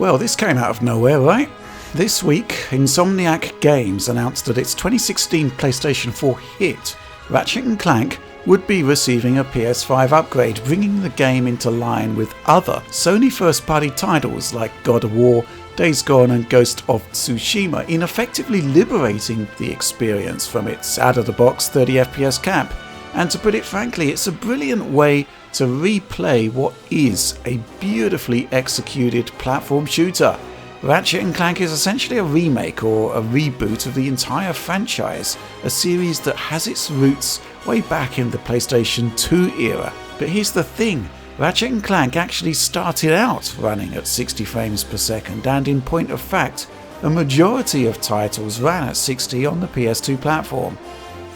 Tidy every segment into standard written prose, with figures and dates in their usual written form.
Well, this came out of nowhere, right? This week, Insomniac Games announced that its 2016 PlayStation 4 hit, Ratchet and Clank, would be receiving a PS5 upgrade, bringing the game into line with other Sony first-party titles like God of War, Days Gone and Ghost of Tsushima, in effectively liberating the experience from its out-of-the-box 30 FPS cap. And to put it frankly, it's a brilliant way to replay what is a beautifully executed platform shooter. Ratchet and Clank is essentially a remake or a reboot of the entire franchise, a series that has its roots way back in the PlayStation 2 era. But here's the thing, Ratchet and Clank actually started out running at 60 frames per second, and in point of fact, a majority of titles ran at 60 on the PS2 platform.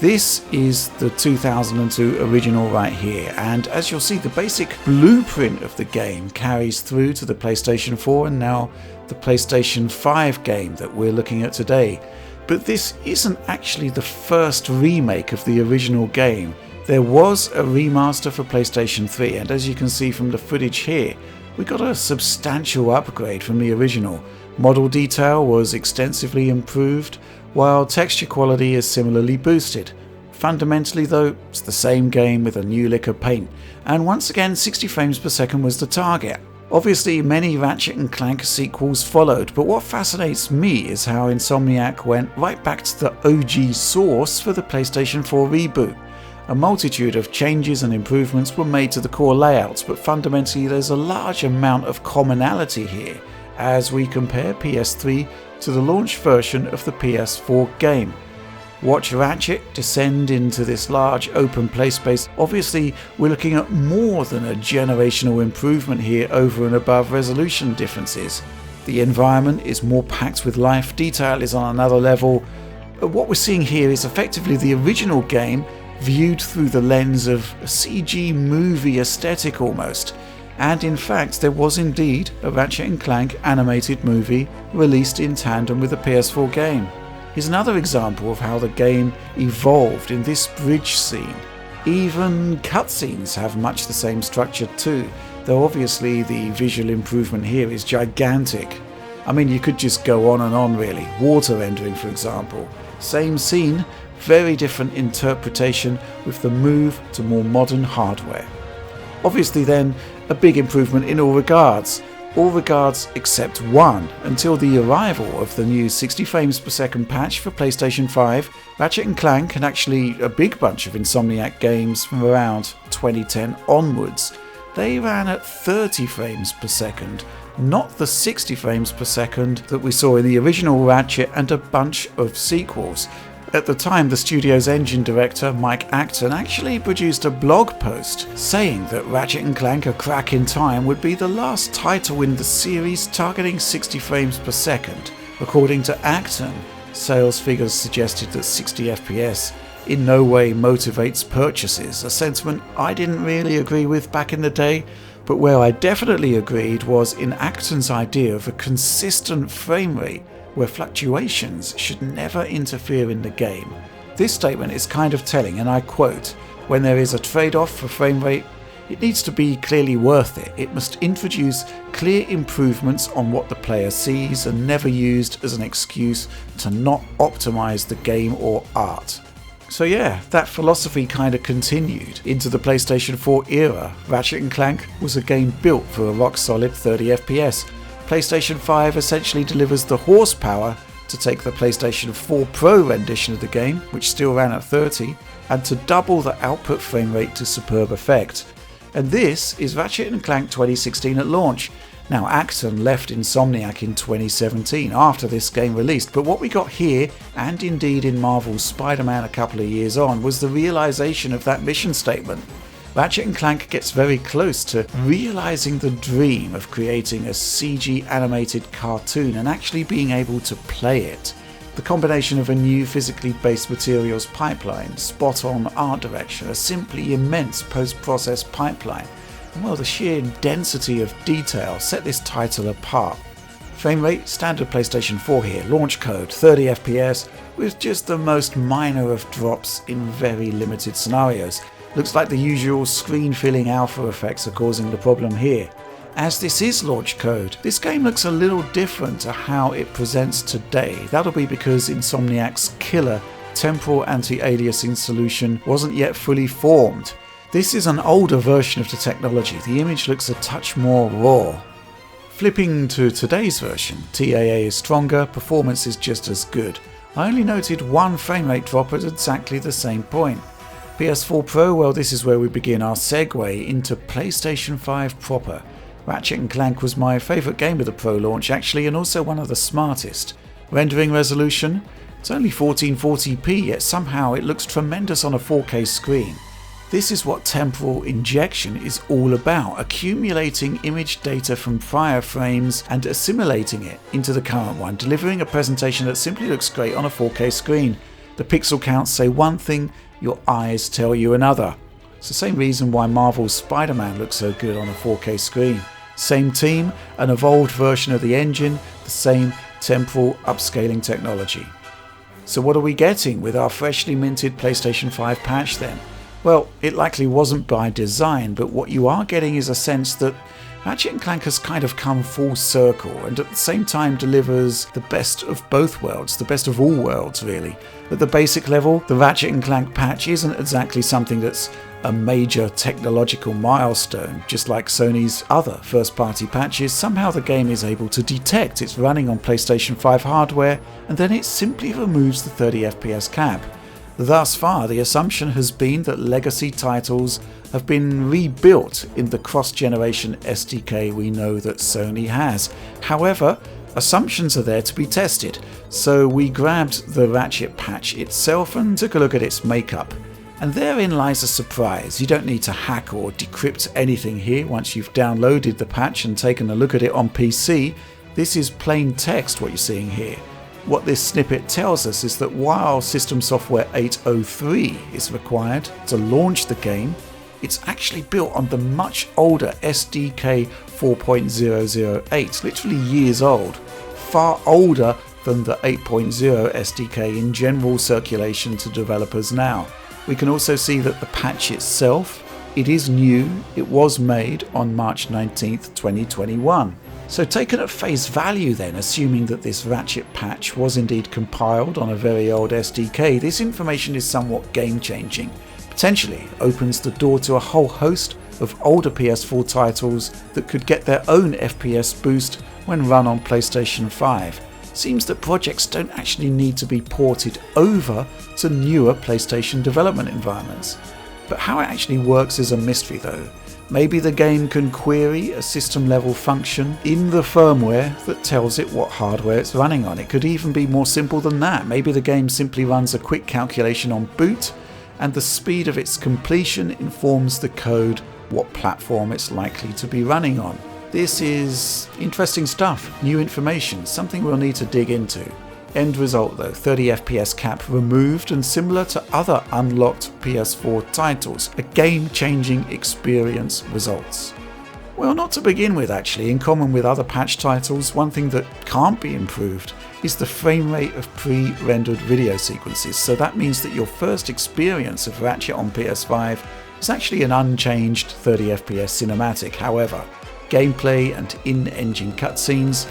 This is the 2002 original right here, and as you'll see, the basic blueprint of the game carries through to the PlayStation 4 and now the PlayStation 5 game that we're looking at today. But this isn't actually the first remake of the original game. There was a remaster for PlayStation 3, and as you can see from the footage here, we got a substantial upgrade from the original. Model detail was extensively improved, while texture quality is similarly boosted. Fundamentally though, it's the same game with a new lick of paint, and once again 60 frames per second was the target. Obviously many Ratchet and Clank sequels followed, but what fascinates me is how Insomniac went right back to the OG source for the PlayStation 4 reboot. A multitude of changes and improvements were made to the core layouts, but fundamentally there's a large amount of commonality here as we compare PS3 to the launch version of the PS4 game. Watch Ratchet descend into this large open play space. Obviously we're looking at more than a generational improvement here over and above resolution differences. The environment is more packed with life, detail is on another level. What we're seeing here is effectively the original game viewed through the lens of a CG movie aesthetic almost. And in fact, there was indeed a Ratchet and Clank animated movie released in tandem with the PS4 game. Here's another example of how the game evolved in this bridge scene. Even cutscenes have much the same structure too, though obviously the visual improvement here is gigantic. I mean, you could just go on and on really. Water rendering, for example. Same scene, very different interpretation with the move to more modern hardware. Obviously then, a big improvement in all regards except one. Until the arrival of the new 60 frames per second patch for PlayStation 5, Ratchet and Clank, and actually a big bunch of Insomniac games from around 2010 onwards, they ran at 30 frames per second, not the 60 frames per second that we saw in the original Ratchet and a bunch of sequels. At the time, the studio's engine director, Mike Acton, actually produced a blog post saying that Ratchet and Clank: A Crack in Time would be the last title in the series targeting 60 frames per second. According to Acton, sales figures suggested that 60 FPS in no way motivates purchases, a sentiment I didn't really agree with back in the day, but where I definitely agreed was in Acton's idea of a consistent frame rate where fluctuations should never interfere in the game. This statement is kind of telling, and I quote, "When there is a trade-off for frame rate, it needs to be clearly worth it. It must introduce clear improvements on what the player sees and never used as an excuse to not optimize the game or art." So yeah, that philosophy kind of continued into the PlayStation 4 era. Ratchet and Clank was a game built for a rock-solid 30 FPS. PlayStation 5 essentially delivers the horsepower to take the PlayStation 4 Pro rendition of the game, which still ran at 30, and to double the output frame rate to superb effect. And this is Ratchet and Clank 2016 at launch. Now, Acton left Insomniac in 2017 after this game released, but what we got here, and indeed in Marvel's Spider-Man a couple of years on, was the realization of that mission statement. Ratchet and Clank gets very close to realizing the dream of creating a CG animated cartoon and actually being able to play it. The combination of a new physically based materials pipeline, spot-on art direction, a simply immense post-process pipeline, and well, the sheer density of detail set this title apart. Frame rate, standard PlayStation 4 here, launch code 30 FPS with just the most minor of drops in very limited scenarios. Looks like the usual screen filling alpha effects are causing the problem here. As this is launch code, this game looks a little different to how it presents today. That'll be because Insomniac's killer temporal anti-aliasing solution wasn't yet fully formed. This is an older version of the technology. The image looks a touch more raw. Flipping to today's version, TAA is stronger, performance is just as good. I only noted one frame rate drop at exactly the same point. PS4 Pro, well, this is where we begin our segue into PlayStation 5 proper. Ratchet and Clank was my favourite game of the Pro launch actually, and also one of the smartest. Rendering resolution? It's only 1440p, yet somehow it looks tremendous on a 4K screen. This is what temporal injection is all about, accumulating image data from prior frames and assimilating it into the current one, delivering a presentation that simply looks great on a 4K screen. The pixel counts say one thing, your eyes tell you another. It's the same reason why Marvel's Spider-Man looks so good on a 4K screen. Same team, an evolved version of the engine, the same temporal upscaling technology. So what are we getting with our freshly minted PlayStation 5 patch then? Well, it likely wasn't by design, but what you are getting is a sense that Ratchet & Clank has kind of come full circle and at the same time delivers the best of both worlds, the best of all worlds really. At the basic level, the Ratchet & Clank patch isn't exactly something that's a major technological milestone. Just like Sony's other first-party patches, somehow the game is able to detect it's running on PlayStation 5 hardware and then it simply removes the 30 FPS cap. Thus far, the assumption has been that legacy titles have been rebuilt in the cross-generation SDK we know that Sony has. However, assumptions are there to be tested, so we grabbed the Ratchet patch itself and took a look at its makeup. And therein lies a surprise. You don't need to hack or decrypt anything here once you've downloaded the patch and taken a look at it on PC. This is plain text what you're seeing here. What this snippet tells us is that while System Software 803 is required to launch the game, it's actually built on the much older SDK 4.008, literally years old, far older than the 8.0 SDK in general circulation to developers now. We can also see that the patch itself, it is new, it was made on March 19th, 2021. So taken at face value then, assuming that this Ratchet patch was indeed compiled on a very old SDK, this information is somewhat game-changing. Potentially opens the door to a whole host of older PS4 titles that could get their own FPS boost when run on PlayStation 5. Seems that projects don't actually need to be ported over to newer PlayStation development environments. But how it actually works is a mystery though. Maybe the game can query a system level function in the firmware that tells it what hardware it's running on. It could even be more simple than that. Maybe the game simply runs a quick calculation on boot and the speed of its completion informs the code what platform it's likely to be running on. This is interesting stuff, new information, something we'll need to dig into. End result though, 30 FPS cap removed and similar to other unlocked PS4 titles, a game-changing experience results. Well, not to begin with actually, in common with other patch titles, one thing that can't be improved is the frame rate of pre-rendered video sequences, so that means that your first experience of Ratchet on PS5 is actually an unchanged 30 FPS cinematic. However, gameplay and in-engine cutscenes,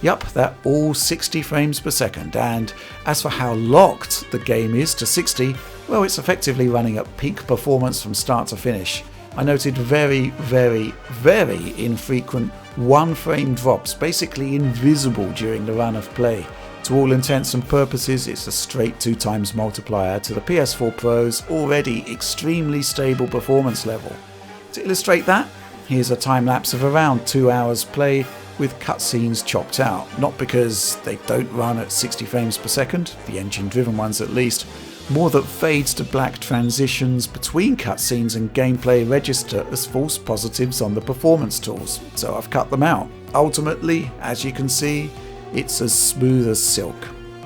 yup, they're all 60 frames per second, and as for how locked the game is to 60, well, it's effectively running at peak performance from start to finish. I noted very infrequent one-frame drops, basically invisible during the run of play. To all intents and purposes, it's a straight 2x multiplier to the PS4 Pro's already extremely stable performance level. To illustrate that, here's a time-lapse of around 2 hours play with cutscenes chopped out, not because they don't run at 60 frames per second, the engine-driven ones at least, more that fades to black transitions between cutscenes and gameplay register as false positives on the performance tools, so I've cut them out. Ultimately, as you can see, it's as smooth as silk.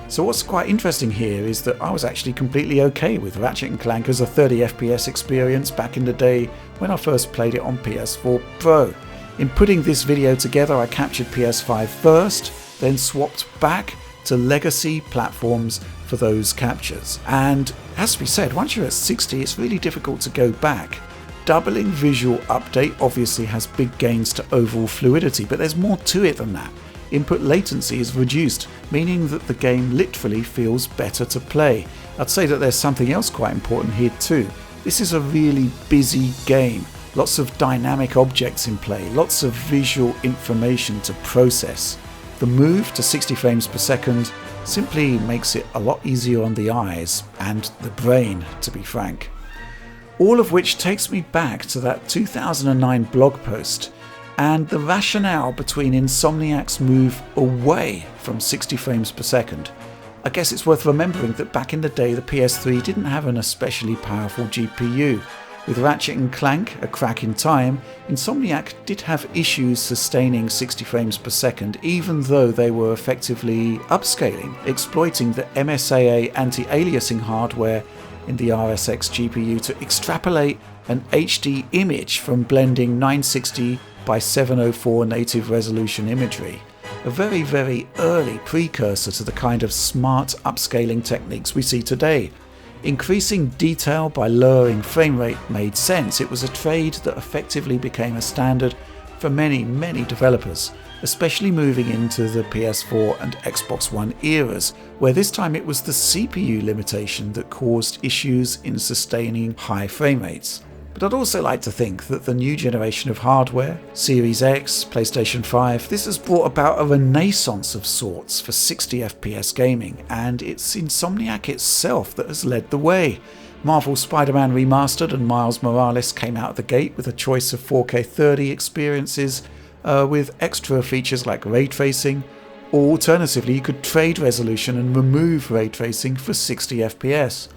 So what's quite interesting here is that I was actually completely okay with Ratchet & Clank as a 30 FPS experience back in the day when I first played it on PS4 Pro. In putting this video together, I captured PS5 first, then swapped back to legacy platforms for those captures. And as we said, once you're at 60, it's really difficult to go back. doubling visual update obviously has big gains to overall fluidity, but there's more to it than that. Input latency is reduced, meaning that the game literally feels better to play. I'd say that there's something else quite important here too. This is a really busy game. Lots of dynamic objects in play, lots of visual information to process. The move to 60 frames per second simply makes it a lot easier on the eyes and the brain, to be frank. All of which takes me back to that 2009 blog post and the rationale between Insomniac's move away from 60 frames per second. I guess it's worth remembering that back in the day the PS3 didn't have an especially powerful GPU. With Ratchet and Clank, A Crack in Time, Insomniac did have issues sustaining 60 frames per second even though they were effectively upscaling, exploiting the MSAA anti-aliasing hardware in the RSX GPU to extrapolate an HD image from blending 960 by 704 native resolution imagery. A very early precursor to the kind of smart upscaling techniques we see today. Increasing detail by lowering frame rate made sense. It was a trade that effectively became a standard for many developers, especially moving into the PS4 and Xbox One eras, where this time it was the CPU limitation that caused issues in sustaining high frame rates. But I'd also like to think that the new generation of hardware, Series X, PlayStation 5, this has brought about a renaissance of sorts for 60 FPS gaming, and it's Insomniac itself that has led the way. Marvel's Spider-Man Remastered and Miles Morales came out of the gate with a choice of 4K 30 experiences with extra features like ray tracing, or alternatively you could trade resolution and remove ray tracing for 60 FPS.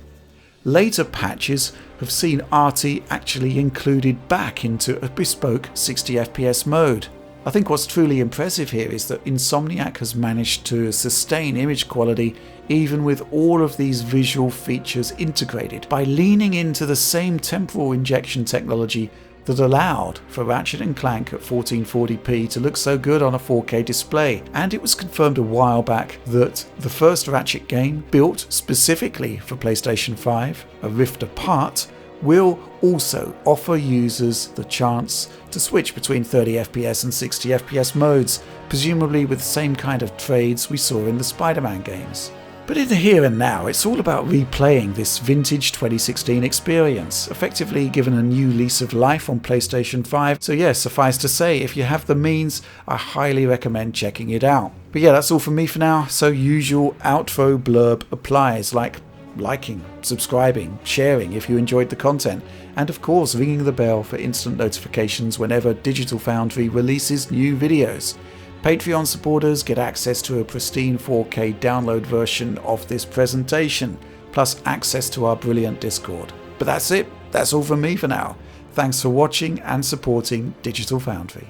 Later patches have seen RT actually included back into a bespoke 60 FPS mode. I think what's truly impressive here is that Insomniac has managed to sustain image quality even with all of these visual features integrated by leaning into the same temporal injection technology that allowed for Ratchet and Clank at 1440p to look so good on a 4K display. And it was confirmed a while back that the first Ratchet game, built specifically for PlayStation 5, A Rift Apart, will also offer users the chance to switch between 30 FPS and 60 FPS modes, presumably with the same kind of trades we saw in the Spider-Man games. But in the here and now, it's all about replaying this vintage 2016 experience, effectively given a new lease of life on PlayStation 5. So yes, suffice to say, if you have the means, I highly recommend checking it out. But yeah, that's all from me for now. So usual outro blurb applies, like liking, subscribing, sharing if you enjoyed the content, and of course ringing the bell for instant notifications whenever Digital Foundry releases new videos. Patreon supporters get access to a pristine 4K download version of this presentation, plus access to our brilliant Discord. But that's it, that's all from me for now. Thanks for watching and supporting Digital Foundry.